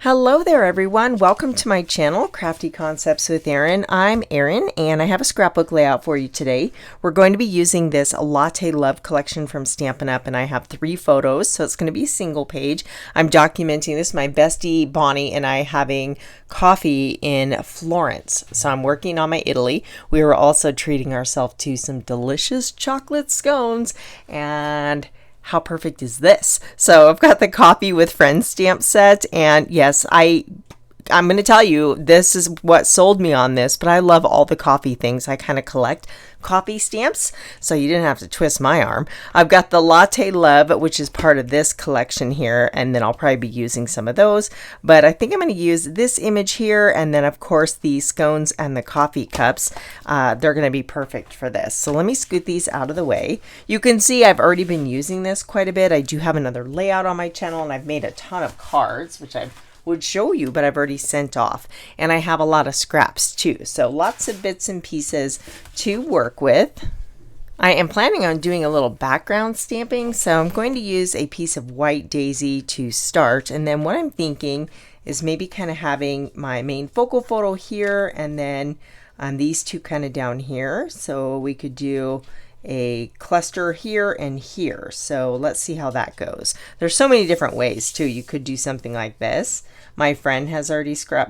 Hello there everyone, welcome to my channel, Crafty Concepts with Erin. I'm Erin and I have a scrapbook layout for you today. We're going to be using this Latte Love collection from Stampin Up and I have 3 photos, so it's going to be a single page. I'm documenting this, my bestie Bonnie and I having coffee in Florence. So I'm working on my Italy. We were also treating ourselves to some delicious chocolate scones, and how perfect is this? So I've got the Coffee with Friends stamp set, and yes, I'm going to tell you, this is what sold me on this, but I love all the coffee things. I kind of collect coffee stamps, so you didn't have to twist my arm. I've got the Latte Love, which is part of this collection here, and then I'll probably be using some of those, but I think I'm going to use this image here, and then of course the scones and the coffee cups. They're going to be perfect for this. So let me scoot these out of the way. You can see I've already been using this quite a bit. I do have another layout on my channel, and I've made a ton of cards, which I would show you, but I've already sent off, and I have a lot of scraps too, so lots of bits and pieces to work with. I am planning on doing a little background stamping, so I'm going to use a piece of white daisy to start, and then what I'm thinking is maybe kind of having my main focal photo here, and then these two kind of down here, so we could do a cluster here and here. So let's see how that goes. There's so many different ways too. You could do something like this. My friend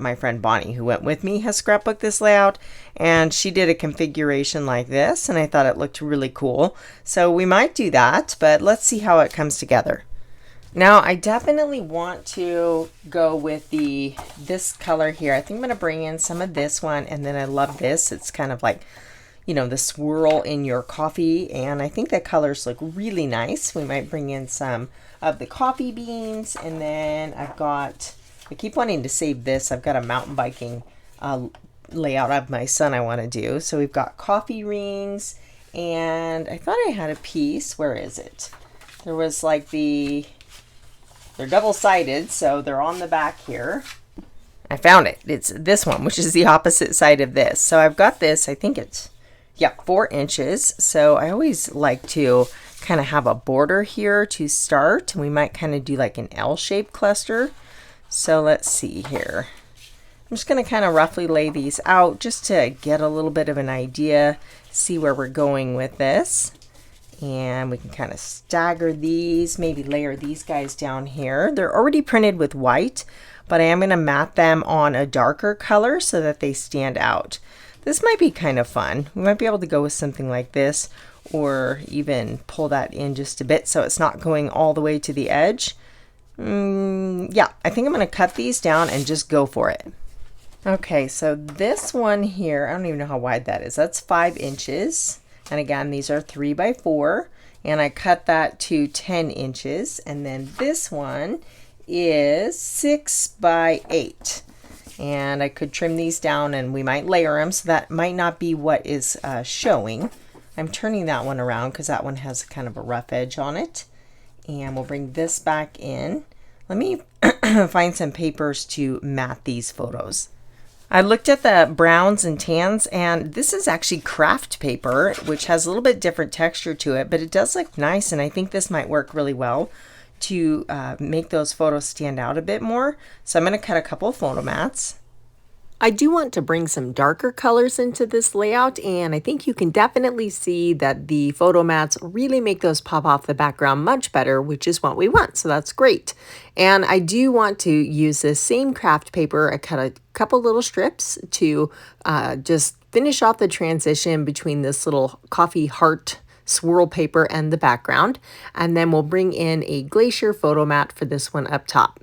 my friend Bonnie, who went with me, has scrapbooked this layout, and she did a configuration like this, and I thought it looked really cool. So we might do that, but let's see how it comes together. Now I definitely want to go with this color here. I think I'm going to bring in some of this one, and then I love this. It's kind of like, you know, the swirl in your coffee, and I think the colors look really nice. We might bring in some of the coffee beans, and then I keep wanting to save this. I've got a mountain biking layout of my son I want to do. So we've got coffee rings, and I thought I had a piece. Where is it? There was like they're double-sided, so they're on the back here. I found it. It's this one, which is the opposite side of this. So I've got this, I think it's 4 inches. So I always like to kind of have a border here to start. We might kind of do like an L-shaped cluster. So let's see here. I'm just going to kind of roughly lay these out just to get a little bit of an idea, see where we're going with this. And we can kind of stagger these, maybe layer these guys down here. They're already printed with white, but I am going to matte them on a darker color so that they stand out. This might be kind of fun. We might be able to go with something like this, or even pull that in just a bit so it's not going all the way to the edge. Yeah, I think I'm going to cut these down and just go for it. Okay, so this one here, I don't even know how wide that is. That's 5 inches. And again, these are 3 by 4. And I cut that to 10 inches. And then this one is 6 by 8. And I could trim these down and we might layer them, so that might not be what is showing. I'm turning that one around because that one has kind of a rough edge on it. And we'll bring this back in. Let me find some papers to mat these photos. I looked at the browns and tans, and this is actually Kraft paper, which has a little bit different texture to it, but it does look nice, and I think this might work really well to make those photos stand out a bit more. So I'm going to cut a couple of photo mats. I do want to bring some darker colors into this layout, and I think you can definitely see that the photo mats really make those pop off the background much better, which is what we want, so that's great. And I do want to use this same craft paper. I cut a couple little strips to just finish off the transition between this little coffee heart swirl paper and the background, and then we'll bring in a Glacier photo mat for this one up top.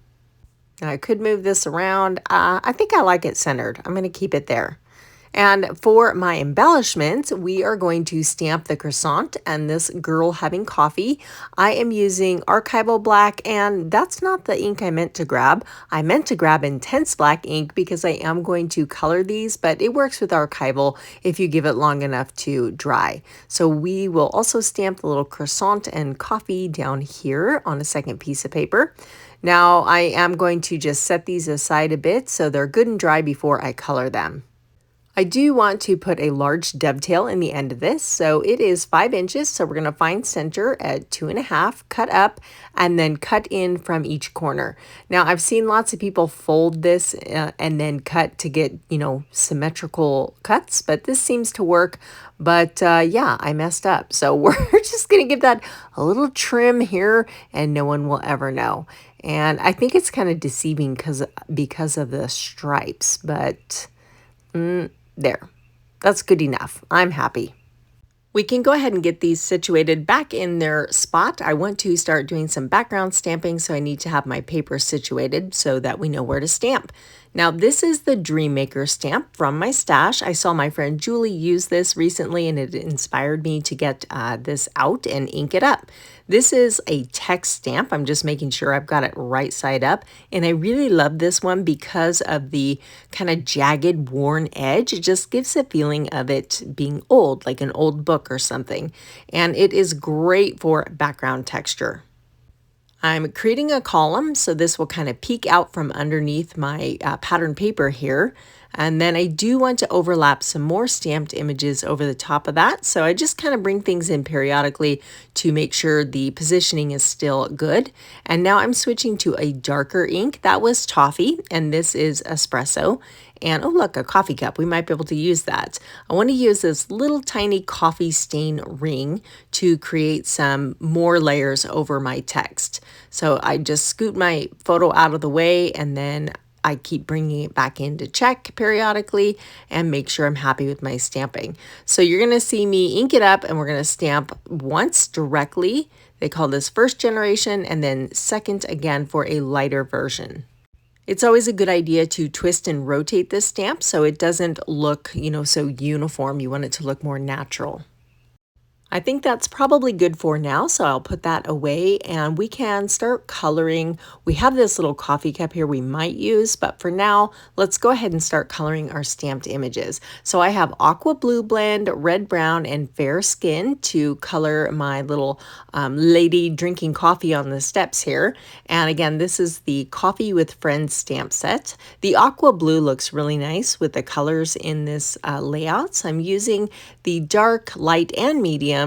Now I could move this around. I think I like it centered. I'm going to keep it there. And for my embellishments, we are going to stamp the croissant and this girl having coffee. I am using archival black, and that's not the ink I meant to grab. I meant to grab intense black ink because I am going to color these, but it works with archival if you give it long enough to dry. So we will also stamp the little croissant and coffee down here on a second piece of paper. Now I am going to just set these aside a bit so they're good and dry before I color them. I do want to put a large dovetail in the end of this. So it is 5 inches. So we're going to find center at 2.5, cut up, and then cut in from each corner. Now I've seen lots of people fold this and then cut to get, symmetrical cuts, but this seems to work. But yeah, I messed up. So we're just going to give that a little trim here and no one will ever know. And I think it's kind of deceiving because of the stripes, but there, that's good enough. I'm happy. We can go ahead and get these situated back in their spot. I want to start doing some background stamping, so I need to have my paper situated so that we know where to stamp. Now, this is the Dream Maker stamp from my stash. I saw my friend Julie use this recently, and it inspired me to get this out and ink it up. This is a text stamp. I'm just making sure I've got it right side up. And I really love this one because of the kind of jagged, worn edge. It just gives a feeling of it being old, like an old book or something. And it is great for background texture. I'm creating a column, so this will kind of peek out from underneath my pattern paper here. And then I do want to overlap some more stamped images over the top of that. So I just kind of bring things in periodically to make sure the positioning is still good. And now I'm switching to a darker ink. That was Toffee, and this is Espresso. And oh look, a coffee cup. We might be able to use that. I want to use this little tiny coffee stain ring to create some more layers over my text. So I just scoot my photo out of the way, and then I keep bringing it back in to check periodically and make sure I'm happy with my stamping. So you're going to see me ink it up, and we're going to stamp once directly. They call this first generation, and then second again for a lighter version. It's always a good idea to twist and rotate this stamp so it doesn't look, so uniform. You want it to look more natural. I think that's probably good for now, so I'll put that away and we can start coloring. We have this little coffee cup here we might use, but for now, let's go ahead and start coloring our stamped images. So I have aqua blue blend, red brown, and fair skin to color my little lady drinking coffee on the steps here. And again, this is the Coffee with Friends stamp set. The aqua blue looks really nice with the colors in this layout. So I'm using the dark, light, and medium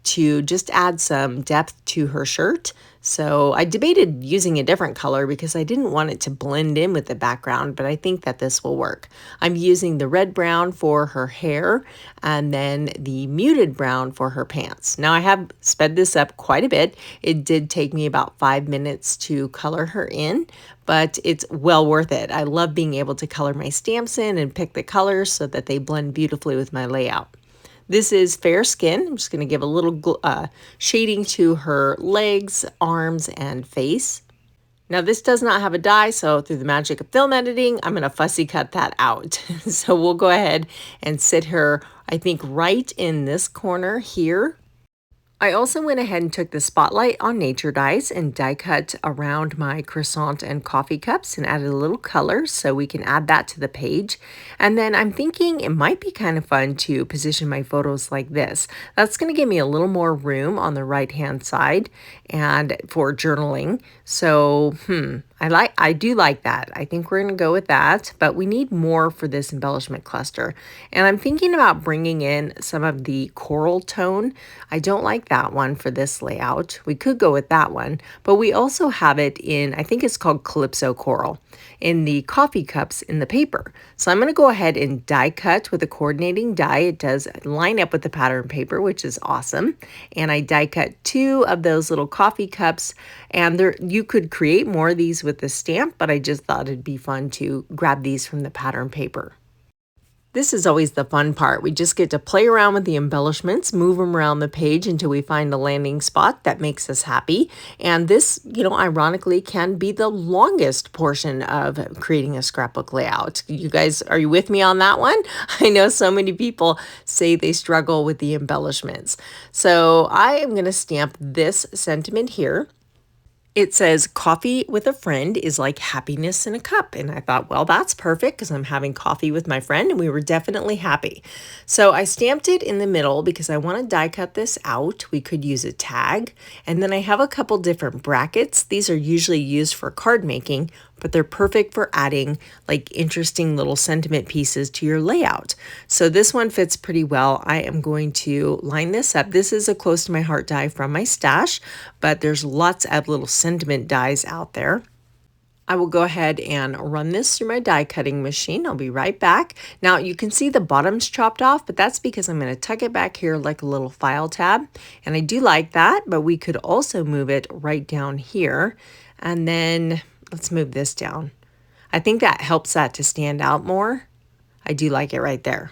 to just add some depth to her shirt. So I debated using a different color because I didn't want it to blend in with the background, but I think that this will work. I'm using the red brown for her hair and then the muted brown for her pants. Now I have sped this up quite a bit. It did take me about 5 minutes to color her in, but it's well worth it. I love being able to color my stamps in and pick the colors so that they blend beautifully with my layout. This is fair skin. I'm just going to give a little shading to her legs, arms, and face. Now this does not have a die, so through the magic of film editing, I'm going to fussy cut that out. So we'll go ahead and sit her, I think, right in this corner here. I also went ahead and took the spotlight on nature dies and die cut around my croissant and coffee cups and added a little color so we can add that to the page. And then I'm thinking it might be kind of fun to position my photos like this. That's going to give me a little more room on the right hand side and for journaling. So I do like that. I think we're going to go with that, but we need more for this embellishment cluster. And I'm thinking about bringing in some of the coral tone. I don't like that one for this layout. We could go with that one, but we also have it in, I think it's called Calypso Coral, in the coffee cups in the paper. So I'm going to go ahead and die cut with a coordinating die. It does line up with the pattern paper, which is awesome. And I die cut 2 of those little coffee cups, and you could create more of these with the stamp, but I just thought it'd be fun to grab these from the pattern paper. This is always the fun part. We just get to play around with the embellishments, move them around the page until we find a landing spot that makes us happy. And this, ironically can be the longest portion of creating a scrapbook layout. You guys, are you with me on that one? I know so many people say they struggle with the embellishments. So I am going to stamp this sentiment here. It says, coffee with a friend is like happiness in a cup. And I thought, well, that's perfect because I'm having coffee with my friend and we were definitely happy. So I stamped it in the middle because I want to die cut this out. We could use a tag. And then I have a couple different brackets. These are usually used for card making but they're perfect for adding like interesting little sentiment pieces to your layout. So this one fits pretty well. I am going to line this up. This is a close to my heart die from my stash, but there's lots of little sentiment dies out there. I will go ahead and run this through my die cutting machine. I'll be right back. Now you can see the bottom's chopped off, but that's because I'm going to tuck it back here like a little file tab. And I do like that, but we could also move it right down here. And then let's move this down. I think that helps that to stand out more. I do like it right there.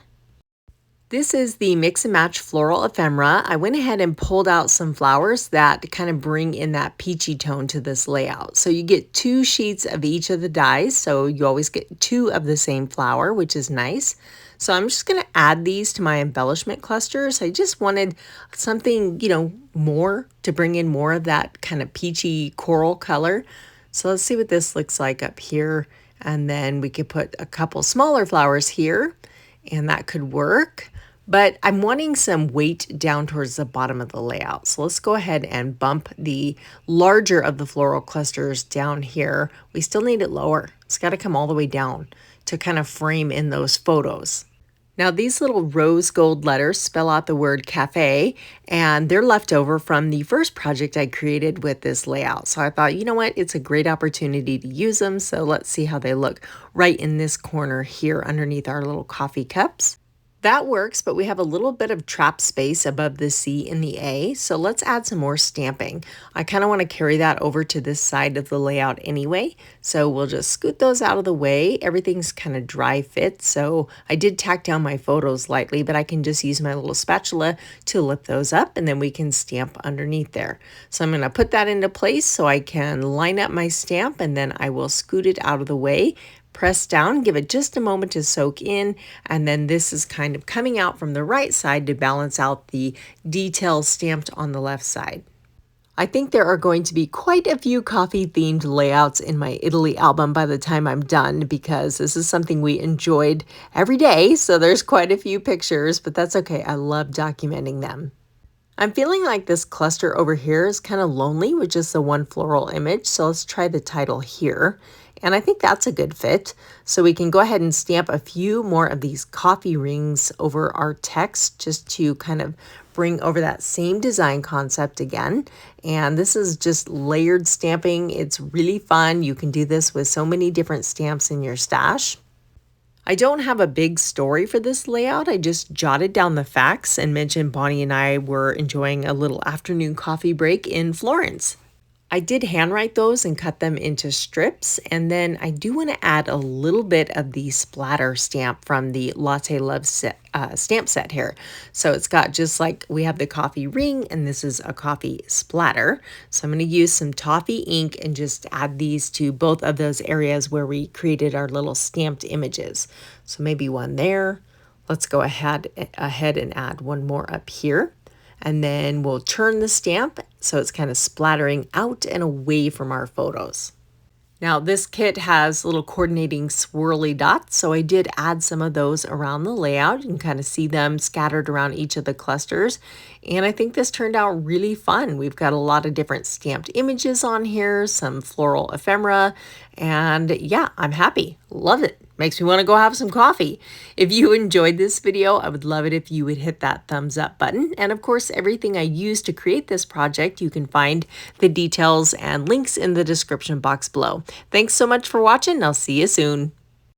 This is the Mix and Match Floral Ephemera. I went ahead and pulled out some flowers that kind of bring in that peachy tone to this layout. So you get 2 sheets of each of the dies, so you always get 2 of the same flower, which is nice. So I'm just going to add these to my embellishment clusters. I just wanted something, more to bring in more of that kind of peachy coral color. So let's see what this looks like up here. And then we could put a couple smaller flowers here, and that could work. But I'm wanting some weight down towards the bottom of the layout. So let's go ahead and bump the larger of the floral clusters down here. We still need it lower. It's got to come all the way down to kind of frame in those photos. Now these little rose gold letters spell out the word cafe, and they're left over from the first project I created with this layout. So I thought, you know what, it's a great opportunity to use them. So let's see how they look right in this corner here underneath our little coffee cups. That works, but we have a little bit of trap space above the C and the A, so let's add some more stamping. I kind of want to carry that over to this side of the layout anyway, so we'll just scoot those out of the way. Everything's kind of dry fit, so I did tack down my photos lightly, but I can just use my little spatula to lift those up, and then we can stamp underneath there. So I'm going to put that into place so I can line up my stamp, and then I will scoot it out of the way. Press down, give it just a moment to soak in, and then this is kind of coming out from the right side to balance out the details stamped on the left side. I think there are going to be quite a few coffee themed layouts in my Italy album by the time I'm done, because this is something we enjoyed every day, so there's quite a few pictures, but that's okay. I love documenting them. I'm feeling like this cluster over here is kind of lonely with just the one floral image, so let's try the title here. And I think that's a good fit. So we can go ahead and stamp a few more of these coffee rings over our text just to kind of bring over that same design concept again. And this is just layered stamping. It's really fun. You can do this with so many different stamps in your stash. I don't have a big story for this layout. I just jotted down the facts and mentioned Bonnie and I were enjoying a little afternoon coffee break in Florence. I did handwrite those and cut them into strips, and then I do want to add a little bit of the splatter stamp from the Latte Love stamp set here. So it's got just like we have the coffee ring, and this is a coffee splatter. So I'm going to use some Toffee ink and just add these to both of those areas where we created our little stamped images. So maybe one there. Let's go ahead and add one more up here. And then we'll turn the stamp so it's kind of splattering out and away from our photos. Now this kit has little coordinating swirly dots, so I did add some of those around the layout. You can kind of see them scattered around each of the clusters. And I think this turned out really fun. We've got a lot of different stamped images on here, some floral ephemera, and yeah, I'm happy. Love it. Makes me want to go have some coffee. If you enjoyed this video, I would love it if you would hit that thumbs up button. And of course, everything I used to create this project, you can find the details and links in the description box below. Thanks so much for watching. I'll see you soon.